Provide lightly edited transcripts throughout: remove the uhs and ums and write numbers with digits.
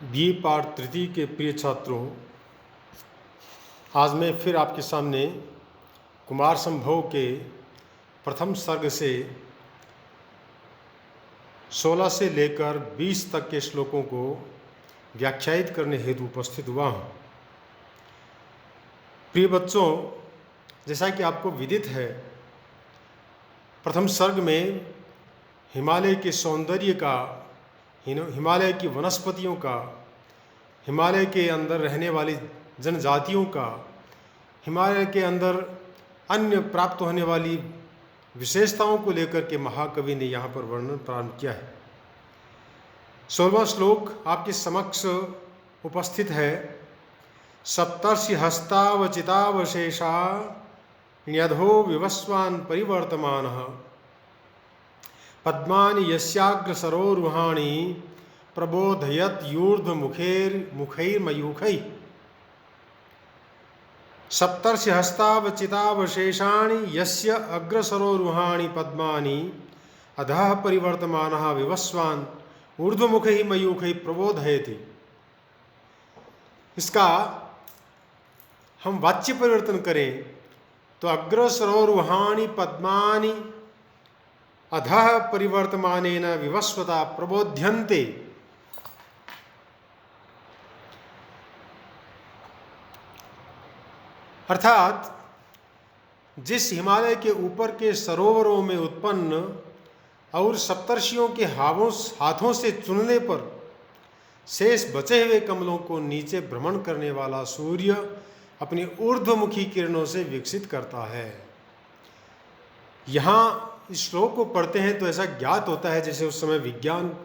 B पाठ तृतीय के प्रिय छात्रों, आज मैं फिर आपके सामने कुमार संभव के प्रथम सर्ग से 16 से लेकर 20 तक के श्लोकों को व्याख्यायित करने हेतु उपस्थित हुआ हूँ। प्रिय बच्चों, जैसा कि आपको विदित है, प्रथम सर्ग में हिमालय के सौंदर्य का, हिमालय की वनस्पतियों का, हिमालय के अंदर रहने वाली जनजातियों का, हिमालय के अंदर अन्य प्राप्त होने वाली विशेषताओं को लेकर के महाकवि ने यहाँ पर वर्णन प्रारंभ किया है। 16वां श्लोक आपके समक्ष उपस्थित है। सप्तर्षि हस्तावचितावशेषा ण्यधो विवस्वान् परिवर्तमानः पद्मानि यस्याग्र सरोरुहाणि प्रबोधयत् यूर्ध्वमुखैर्मयूखैः। सप्तर्षि हस्तावचितावशेषाणि यस्य अग्रसरोरुहाणि पद्मानि अधः परिवर्तमानः विवस्वान् ऊर्ध्वमुखैः मयूखैः प्रबोधयति। इसका हम वाच्य परिवर्तन करें तो अग्रसरोरुहाणि पद्मानि अधः परिवर्तमानेन विवस्वता प्रबोध्यन्ते। अर्थात जिस हिमालय के ऊपर के सरोवरों में उत्पन्न और सप्तर्षियों के हाथों से चुनने पर शेष बचे हुए कमलों को नीचे भ्रमण करने वाला सूर्य अपनी ऊर्ध्वमुखी किरणों से विकसित करता है। यहाँ इस श्लोक को पढ़ते हैं तो ऐसा ज्ञात होता है जैसे उस समय विज्ञान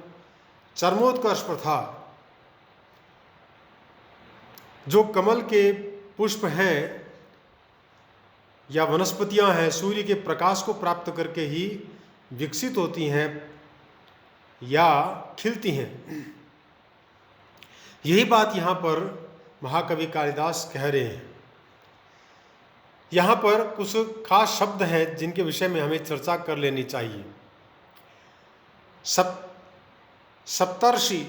चरमोत्कर्ष पर था। जो कमल के पुष्प हैं या वनस्पतियां हैं, सूर्य के प्रकाश को प्राप्त करके ही विकसित होती हैं या खिलती हैं। यही बात यहाँ पर महाकवि कालिदास कह रहे हैं। यहाँ पर कुछ खास शब्द हैं जिनके विषय में हमें चर्चा कर लेनी चाहिए। सप्तर्षि,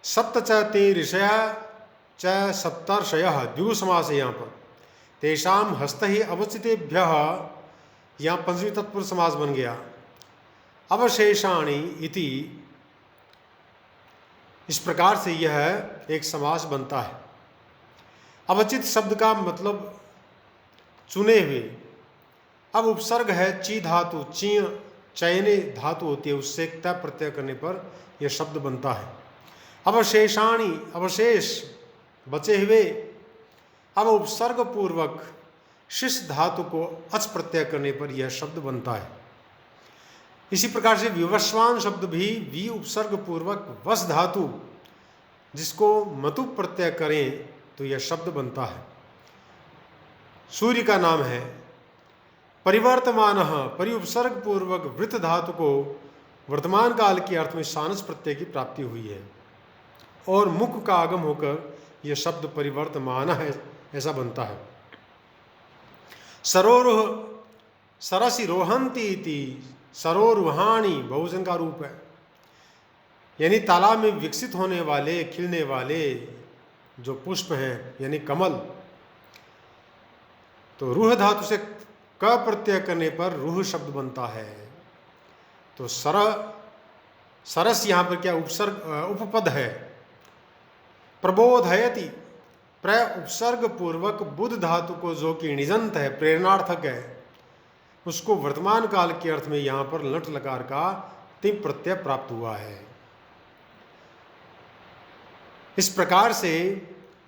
सप्त च ते ऋषय च सप्तर्षयः, द्विगु समास है यहाँ पर। तेषाम हस्त ही अवचितेभ्यः, यहाँ पंचमी तत्पुरुष समास बन गया। अवशेषाणि इति, इस प्रकार से यह एक समास बनता है। अवचित शब्द का मतलब चुने हुए। अब उपसर्ग है ची धातु, ची चयने धातु होती है, उससे त प्रत्यय करने पर यह शब्द बनता है। अवशेषाणि, अवशेष बचे हुए। अब उपसर्ग पूर्वक शिश धातु को अच प्रत्यय करने पर यह शब्द बनता है। इसी प्रकार से विवस्वान शब्द भी वी उपसर्ग पूर्वक वस धातु जिसको मतु प्रत्यय करें तो यह शब्द बनता है। सूर्य का नाम है। परिवर्तमानः, परि उपसर्ग पूर्वक वृत धातु को वर्तमान काल के अर्थ में सानस प्रत्यय की प्राप्ति हुई है और मुख का आगम होकर यह शब्द परिवर्तमान है, ऐसा बनता है। सरोरुह, सरसि रोहंती इति, सरोरुहाणि बहुवचन का रूप है, यानी तालाब में विकसित होने वाले, खिलने वाले जो पुष्प हैं यानी कमल। तो रूह धातु से क प्रत्यय करने पर रूह शब्द बनता है। तो सरस यहाँ पर क्या उपसर्ग उपपद है। प्रबोधयति, प्र उपसर्ग पूर्वक बुध धातु को जो कि निजंत है, प्रेरणार्थक है, उसको वर्तमान काल के अर्थ में यहाँ पर लट लकार का तिम प्रत्यय प्राप्त हुआ है। इस प्रकार से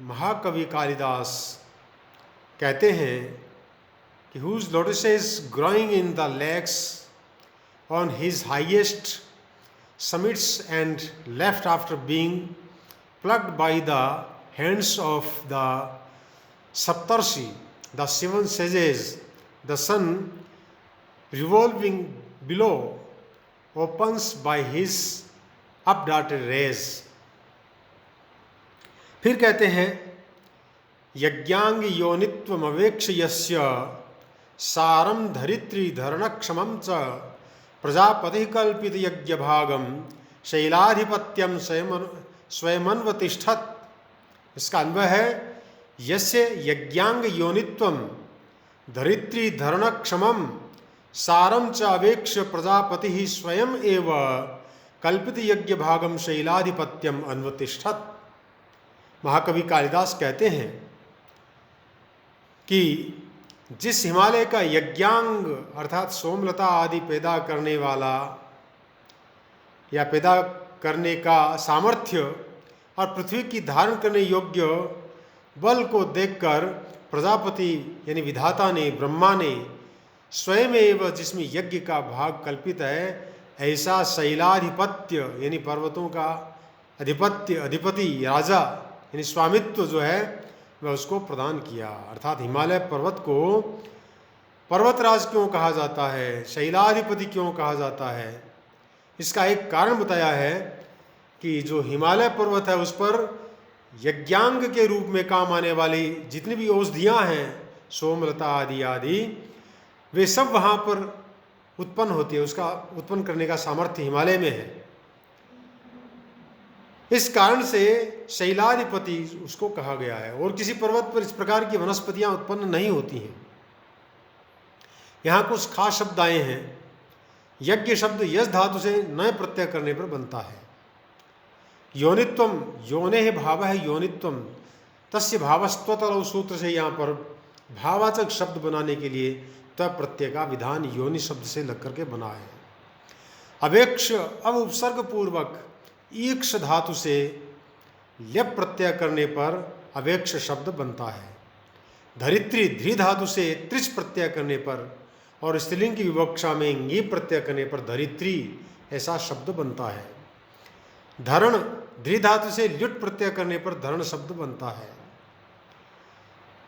महाकवि कालिदास कहते हैं कि whose lotuses growing in the lakes on his highest summits and left after being plucked by the hands of the Saptarshi, the seven sages, the sun revolving below opens by his updarted rays। फिर कहते हैं यज्ञांग योनित्वमवेक्ष यस्य सारं धरित्री धरणक्षमं च प्रजापति कल्पित यज्ञ भागम शैलाधिपत्यम स्वयमन्वतिष्ठत्। इसका अन्वय है यस्य यज्ञांग योनित्वम धरित्री धरण क्षमम सारम च अवेक्ष प्रजापति ही स्वयं एव कल्पित यज्ञ भागम शैलाधिपत्यम अन्वतिष्ठत्। महाकवि कालिदास कहते हैं कि जिस हिमालय का यज्ञांग अर्थात सोमलता आदि पैदा करने वाला या पैदा करने का सामर्थ्य और पृथ्वी की धारण करने योग्य बल को देखकर प्रजापति यानी विधाता ने, ब्रह्मा ने स्वयं एवं जिसमें यज्ञ का भाग कल्पित है, ऐसा शैलाधिपत्य यानी पर्वतों का अधिपति राजा यानी स्वामित्व जो है वह उसको प्रदान किया। अर्थात हिमालय पर्वत को पर्वतराज क्यों कहा जाता है, शैलाधिपति क्यों कहा जाता है, इसका एक कारण बताया है कि जो हिमालय पर्वत है उस पर यज्ञांग के रूप में काम आने वाली जितनी भी औषधियाँ हैं, सोमलता आदि आदि, वे सब वहाँ पर उत्पन्न होती है। उसका उत्पन्न करने का सामर्थ्य हिमालय में है। इस कारण से शैलाधिपति उसको कहा गया है। और किसी पर्वत पर इस प्रकार की वनस्पतियाँ उत्पन्न नहीं होती हैं। यहाँ कुछ खास शब्द आए हैं। यज्ञ शब्द यश धातु से नए प्रत्यय करने पर बनता है। योनित्वम, योने भाव है योनित्वम, तस्य भावस्त्वतरव सूत्र से यहाँ पर भाववाचक शब्द बनाने के लिए त्व प्रत्यय का विधान योनि शब्द से लग करके बना है। अवेक्ष, अब उपसर्ग पूर्वक ईक्ष धातु से ल्यप प्रत्यय करने पर अवेक्ष शब्द बनता है। धरित्री, ध्री धातु से त्रिच प्रत्यय करने पर और स्त्रीलिंग की विवक्षा में ङी प्रत्यय करने पर धरित्री ऐसा शब्द बनता है। धरण, ध्री धातु से ल्युट प्रत्यय करने पर धरण शब्द बनता है।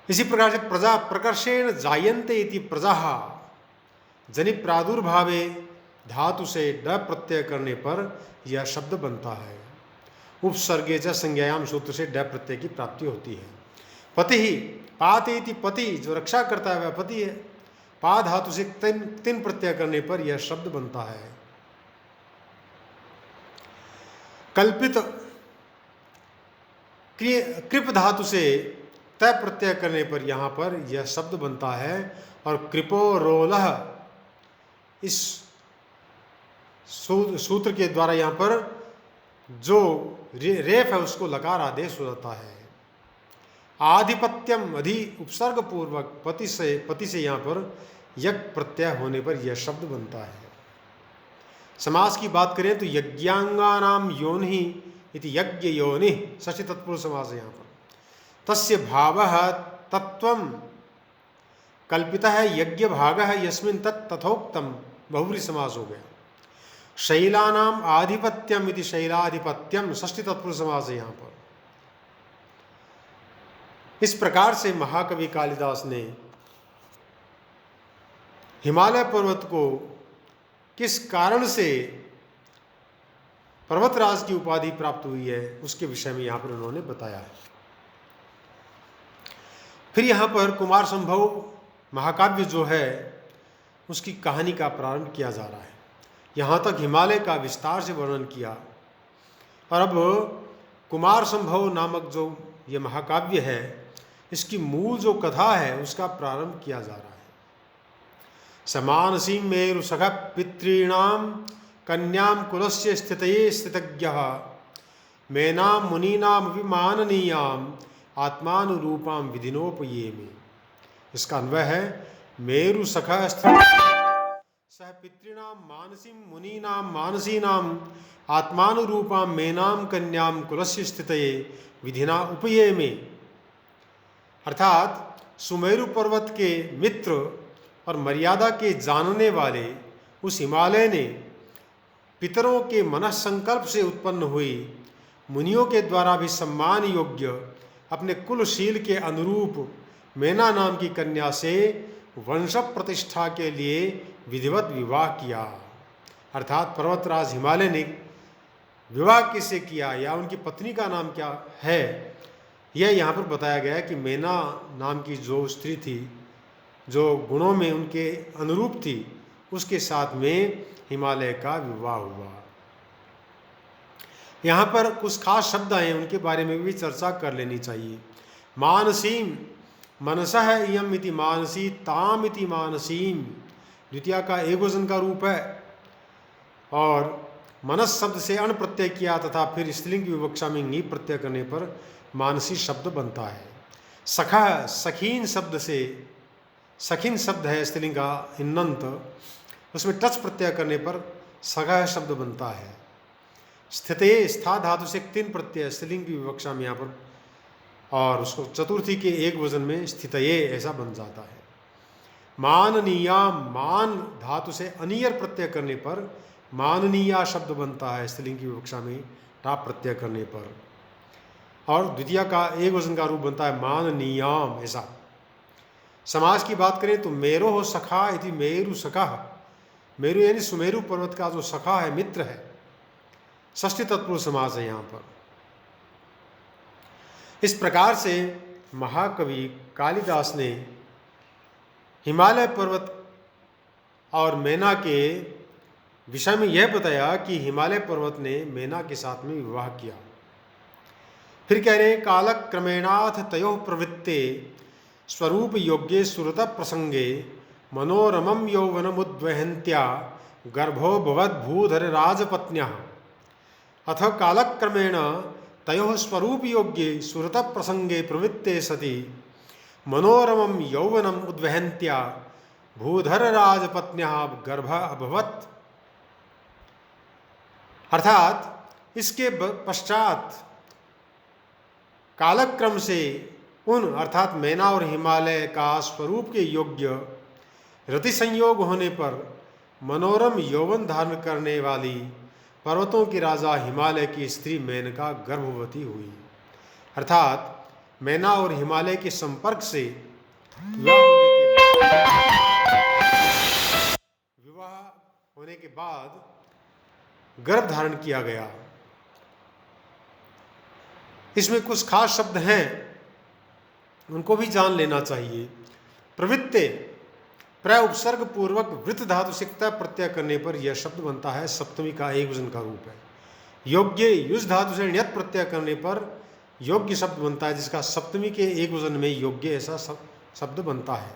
इसी प्रकार से प्रजा, प्रकर्षेण जायन्ते इति प्रजाः, जनि प्रादुर्भावे धातु से ड प्रत्यय करने पर यह शब्द बनता है। उपसर्गे च संज्ञायाम सूत्र से ड प्रत्यय की प्राप्ति होती है। पति ही, पाते इति पति, जो रक्षा करता है वह पति है। पा धातु से तिन प्रत्यय करने पर यह शब्द बनता है। कल्पित, कृप धातु से तय प्रत्यय करने पर यहाँ पर यह शब्द बनता है। और कृपोरोलह, इस सूत्र के द्वारा यहाँ पर जो रेफ है उसको लकार आदेश हो जाता है। आधिपत्यम, अधि उपसर्ग पूर्वक पति से यहाँ पर यज्ञ प्रत्यय होने पर यह शब्द बनता है। समास की बात करें तो यज्ञांगानाम योनि इति यज्ञ योनि, षष्ठी तत्पुरुष समास है यहाँ पर। तस्य भावः तत्वम कल्पिता है, यज्ञ भागः यस्मिन् तथोक्तम, बहुव्रीहि समास हो गया। शैलानाम आधिपत्यम इति शैलाधिपत्यम, षष्ठी तत्पुरुष समास है यहाँ पर। इस प्रकार से महाकवि कालिदास ने हिमालय पर्वत को किस कारण से पर्वतराज की उपाधि प्राप्त हुई है उसके विषय में यहाँ पर उन्होंने बताया है। फिर यहाँ पर कुमार संभव महाकाव्य जो है उसकी कहानी का प्रारंभ किया जा रहा है। यहाँ तक हिमालय का विस्तार से वर्णन किया और अब कुमार संभव नामक जो ये महाकाव्य है इसकी मूल जो कथा है उसका प्रारंभ किया जा रहा है। समानसीं मेरु सख पितॄणां कन्यां कुलस्य स्थितये स्थितज्ञः मेनां मुनीनामपि माननीयां आत्मानुरूपां विधिनोपयेमि। इसका अन्वय है मेरु सखा सह पितॄणां मानसीं मुनीनां मानसीनां आत्मानुरूपां मेनां कन्यां कुलस्य स्थितये विधिना उपयेमि। अर्थात सुमेरु पर्वत के मित्र और मर्यादा के जानने वाले उस हिमालय ने पितरों के मनःसंकल्प से उत्पन्न हुई मुनियों के द्वारा भी सम्मान योग्य अपने कुलशील के अनुरूप मेना नाम की कन्या से वंश प्रतिष्ठा के लिए विधिवत विवाह किया। अर्थात पर्वतराज हिमालय ने विवाह किससे किया या उनकी पत्नी का नाम क्या है यह यहाँ पर बताया गया है कि मेना नाम की जो स्त्री थी जो गुणों में उनके अनुरूप थी उसके साथ में हिमालय का विवाह हुआ। यहाँ पर कुछ खास शब्द आए, उनके बारे में भी चर्चा कर लेनी चाहिए। मानसीम, मनसः इयम इति मानसी, ताम इति मानसीम द्वितीया का एकवचन का रूप है, और मनस शब्द से अण प्रत्यय किया तथा फिर स्त्रीलिंग की विवक्षा में नी प्रत्यय करने पर मानसी शब्द बनता है। सखा, सखीन शब्द से, सखीन शब्द है स्त्रीलिंग का इन्नंत, उसमें टच प्रत्यय करने पर सखा शब्द बनता है। स्थितये, स्था धातु से 3 प्रत्यय स्त्रीलिंग की विवक्षा में यहाँ पर, और उसको चतुर्थी के एक वचन में स्थितये ऐसा बन जाता है। माननीयाम, मान धातु से अनियर प्रत्यय करने पर माननीया शब्द बनता है स्त्रीलिंग की विवक्षा में टाप प्रत्यय करने पर, और द्वितीय का एक वचन का रूप बनता है माननीयाम ऐसा। समाज की बात करें तो मेरो सखा इति मेरु सखा, मेरु यानी सुमेरु पर्वत का जो सखा है, मित्र है, षष्ठी तत्पुरुष समास है यहाँ पर। इस प्रकार से महाकवि कालिदास ने हिमालय पर्वत और मैना के विषय में यह बताया कि हिमालय पर्वत ने मैना के साथ में विवाह किया। फिर कह रहे हैं कालक्रमेणाथ तयोः प्रवृत्ते स्वरूप योग्ये सुरत प्रसंगे मनोरमं यौवनमुद्वहन्त्या गर्भो भवद्भूधर राजपत्न्यः। अथ कालक्रमेण तयोः स्वरूप योग्ये सुरत प्रसंगे प्रवृत्ते सति मनोरमं यौवनम उद्वहन्त्या भूधर राजपत्न्यः गर्भ अभवत्। अर्थात इसके पश्चात कालक्रम से उन अर्थात मैना और हिमालय का स्वरूप के योग्य रति संयोग होने पर मनोरम यौवन धारण करने वाली पर्वतों की राजा हिमालय की स्त्री मेनका गर्भवती हुई। अर्थात मैना और हिमालय के संपर्क से विवाह होने के बाद गर्भ धारण किया गया। इसमें कुछ खास शब्द हैं, उनको भी जान लेना चाहिए। प्रवृत्ते, प्र उपसर्ग पूर्वक वृत्त धातु से क्ता प्रत्यय करने पर यह शब्द बनता है, सप्तमी का एक वचन का रूप है। योग्य, युज धातु से ण्यत प्रत्यय करने पर योग्य शब्द बनता है, जिसका सप्तमी के एक वचन में योग्य ऐसा शब्द बनता है।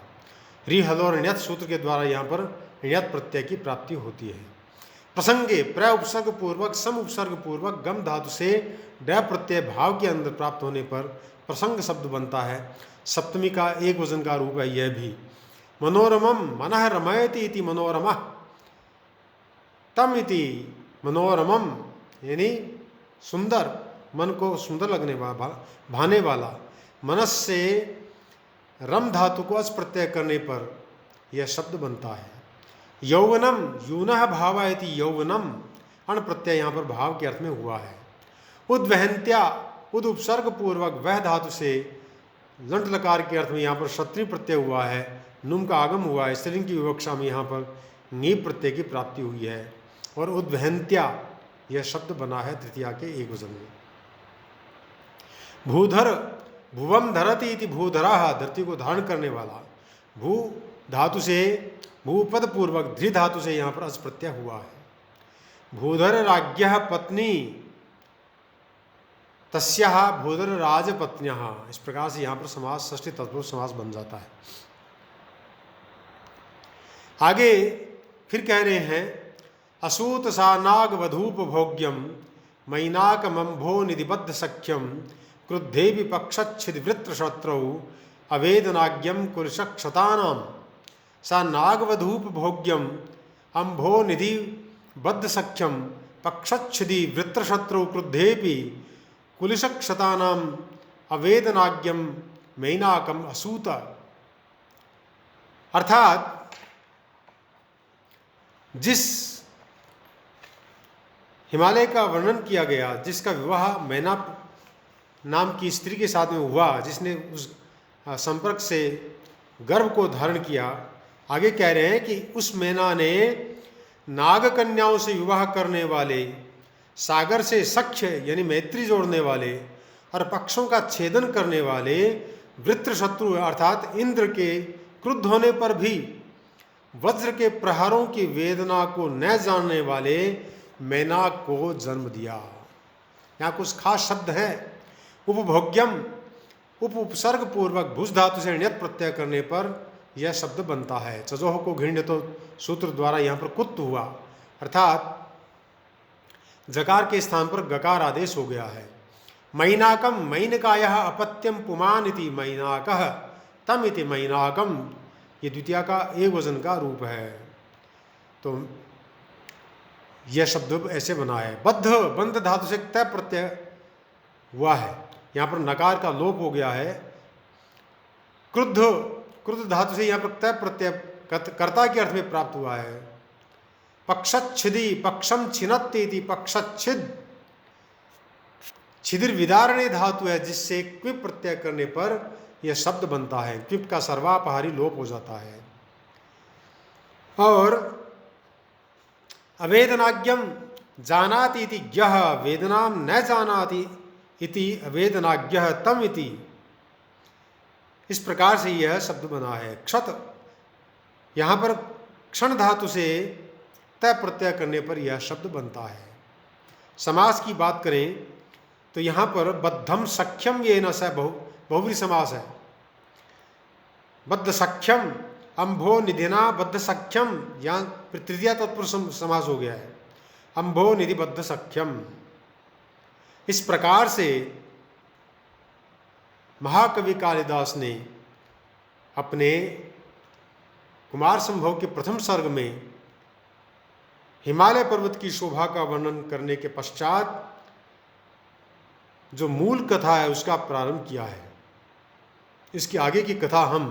रि हल और ण्यत सूत्र के द्वारा यहाँ पर ण्यत प्रत्यय की प्राप्ति होती है। प्रसंगे, प्र उपसर्ग पूर्वक सम उपसर्ग पूर्वक गम धातु से ड प्रत्यय भाव के अंदर प्राप्त होने पर प्रसंग शब्द बनता है, सप्तमी का एक वचन का रूप है यह भी। मनोरमम, मनः रमयति इति मनोरमा, तम इति मनोरमम यानी सुंदर, मन को सुंदर लगने वाला, भाने वाला। मनस से रम धातु को अच प्रत्यय करने पर यह शब्द बनता है। यौवनम, यूनः भाव इति यौवनम, अण प्रत्यय यहाँ पर भाव के अर्थ में हुआ है। उद्वहन्त्या, उद उपसर्ग पूर्वक वह धातु से लंट लकार के अर्थ में यहाँ पर क्षत्रिय प्रत्यय हुआ है, नुम का आगम हुआ है, स्त्रीलिंग की विवक्षा में यहाँ पर नीप प्रत्यय की प्राप्ति हुई है, और उद्वहन्त्या यह शब्द बना है तृतीया के एक वचन में। भूधर, भुवम धरति इति भूधरा, धरती को धारण करने वाला। भू धातु से भूपद पूर्वक धृ धातु से यहाँ पर अच प्रत्यय हुआ है। भूधर राज्ञः पत्नी तस्याः भूधर राजपत्न्यः, इस प्रकार से यहाँ पर समास षष्ठी तत्पुरुष समास बन जाता है। आगे फिर कह रहे हैं असूत सा नाग वधूप भोग्यम मैनाक मंभो निधिबद्ध सख्यम क्रुद्धे विपक्षच्छिद वृत्र शत्रौ अवेदनाज्ञम कुलशक्षतानाम। सा नागवधूप भोग्यम अंभो निधि बद्ध सख्यम पक्षच्छिदि वृत्रशत्रु क्रुद्धेपि कुलिशक्षतानाम अवेदनाज्ञम मैनाकम असूत। अर्थात जिस हिमालय का वर्णन किया गया, जिसका विवाह मैना नाम की स्त्री के साथ में हुआ, जिसने उस संपर्क से गर्भ को धारण किया, आगे कह रहे हैं कि उस मैना ने नाग कन्याओं से विवाह करने वाले, सागर से सख्य यानी मैत्री जोड़ने वाले और पक्षों का छेदन करने वाले वृत्र शत्रु अर्थात इंद्र के क्रुद्ध होने पर भी वज्र के प्रहारों की वेदना को न जानने वाले मैनाक को जन्म दिया। यहाँ कुछ खास शब्द हैं। उपभोग्यम, उपसर्ग पूर्वक भुज धातु से ण्यत प्रत्यय करने पर यह शब्द बनता है। चजोह को घृण्य तो सूत्र द्वारा यहाँ पर कुत्त हुआ, अर्थात जकार के स्थान पर गकार आदेश हो गया है। मैनाकम, मैनकायः अपत्यम पुमान इति मैनाकः तम इति मैनाकम, ये द्वितीया का एक वचन का रूप है। तो यह शब्द ऐसे बना है। बद्ध, बंध धातु से तय प्रत्यय हुआ है, यहाँ पर नकार का लोप हो गया है। क्रुद्ध, क्रुद्ध धातु से यहाँ पर तय प्रत्यय कर्ता के अर्थ में प्राप्त हुआ है। पक्षच्छिदी, पक्षम छिनत्ति इति पक्षच्छिद, छिदिर विदारणे धातु है जिससे क्विप प्रत्यय करने पर यह शब्द बनता है। क्विप का सर्वापहारी लोप हो जाता है। और अवेदनाज्ञम जानाति इति ज्ञः, वेदनाम न जानाति इति अवेदनाज्ञः तम इति, इस प्रकार से यह शब्द बना है। क्षत, यहाँ पर क्षण धातु से तय प्रत्यय करने पर यह शब्द बनता है। समास की बात करें तो यहाँ पर बद्धम सख्यम ये न स बहुव्रीहि समास है। बद्ध सख्यम, अम्भो निधिना बद्ध सख्यम, यहाँ तृतीया तत्पुरुष समास हो गया है। अम्भो निधि बद्ध सख्यम। इस प्रकार से महाकवि कालिदास ने अपने कुमार संभव के प्रथम सर्ग में हिमालय पर्वत की शोभा का वर्णन करने के पश्चात जो मूल कथा है उसका प्रारंभ किया है। इसकी आगे की कथा हम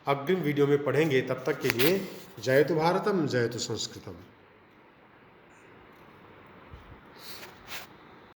अग्रिम वीडियो में पढ़ेंगे। तब तक के लिए जयतु भारतम, जयतु संस्कृतम।